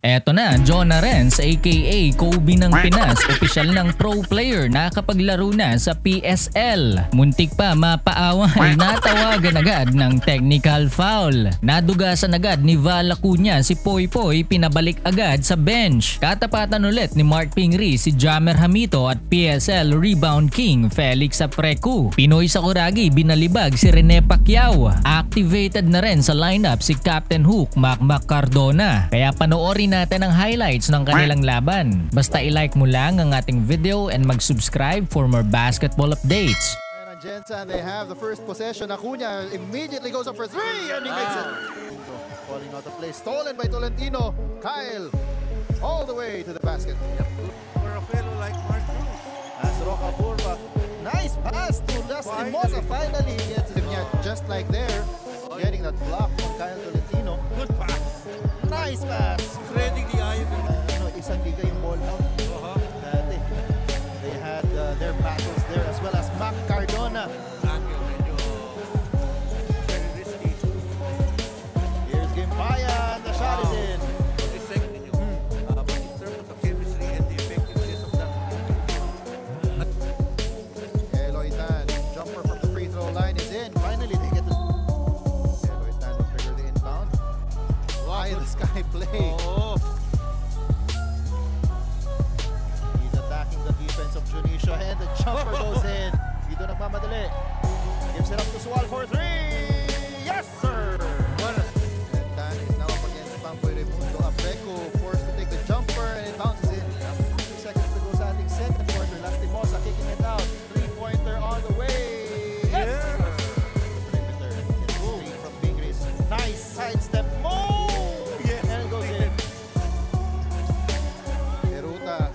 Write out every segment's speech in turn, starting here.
Eto na, Jonah Renz aka Kobe ng Pinas, opisyal ng pro player na nakapaglaro na sa PSL. Muntik pa mapaaway, natawagan agad ng technical foul. Nadugasan agad ni Val Acuña si Poy Poy, pinabalik agad sa bench. Katapatan ulit ni Mark Pingri si Jamer Hamito at PSL rebound king Felix Aprecu. Pinoy Sakuragi binalibag si Rene Pacquiao. Activated na rin sa lineup si Captain Hook Macmac Cardona. Kaya panoorin natin ang highlights ng kanilang laban. Basta i-like mo lang ang ating video and mag-subscribe for more basketball updates. And on Jensen, they have the first possession. Acuña immediately goes up for three and he makes it. Falling out of play, stolen by Tolentino. Kyle all the way to the basket. For a fellow like Mark Cruz. As Roca Burba, nice pass to Dustin Mosa. Finally gets it. Just like there, getting that block from Kyle Tolentino. Good pass. Nice pass. Reading the eye of the isang liga yung ball out. Dati, they had their battles there as well as Mac Cardona. angle medyo very risky. Here's Gimpayan. The shot is in. Effect ninyo. But in terms of the chemistry and the effectiveness of that. Eloy Tan, jumper from the free throw line is in. Finally, they get the Eloy Tan will trigger the inbound. Why the sky play? Oh. He's attacking the defense of Junicio and the jumper goes in. Dito nagmamadali. Gives it up to Sual for three. Yes, sir! And Tan is now up against Pamboy Raimundo. Aprecu forced to take the jumper and it bounces in. 2 seconds to go sa ating second quarter. Lastimosa kicking it out. Three-pointer on the way. Yes! Perimeter gets free from Pingris. Nice sidestep move! And it goes in. Peruta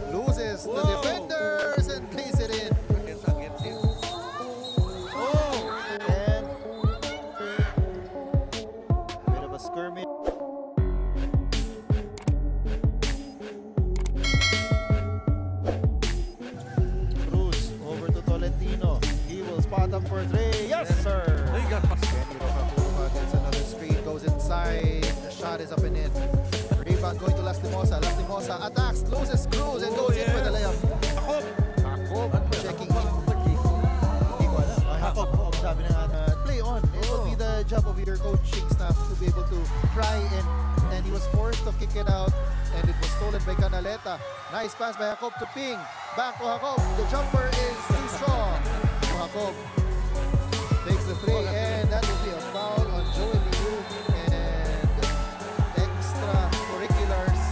loses the defenders and plays it in. Against him. And a bit of a skirmish. Cruz over to Tolentino. He will spot up for three. Yes, sir. They got pass. Kenny Rocaburba gets another screen, goes inside. The shot is up and in. Rebound going to Lastimosa. Lastimosa attacks, loses Cruz and goes in for the layup. Jacob checking in. Hindi ko alam. Jacob, sabi na nga, play on. It will be the job of your coaching staff to be able to try and he was forced to kick it out and it was stolen by Canaleta. Nice pass by Jacob to Ping. Back to Jacob. The jumper is too strong. Jacob takes the three and that will be a foul on Joey Liu and extracurriculars.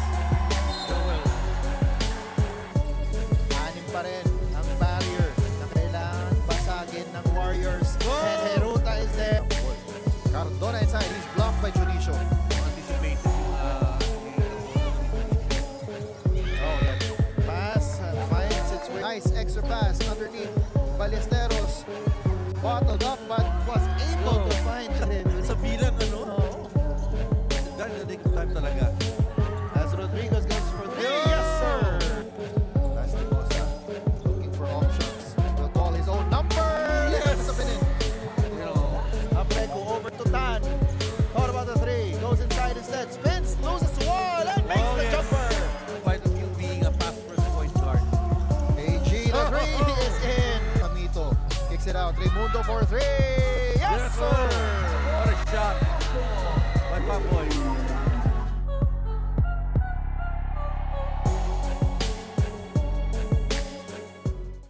Anim pa rin ang barrier na kailangan basagin ng Warriors. And Heruta is there. Cardona inside. He's blocked by Junicio. Anticipated Pass finds its way. Nice extra pass underneath Ballesteros. Bottled up but was able to find it. sa bilang dahil na take time talaga. As Rodriguez goes for three. Yes, sir. Lastimosa looking for options. Will call his own number. Yes. Aprecu over to Tan. Thought about the three. Goes inside instead. Spins. Loses to wall and makes the jumper. Vital skill being a pass first point guard. AG, the three is in. Hamito kicks it out. Raimundo for three. Yes, sir.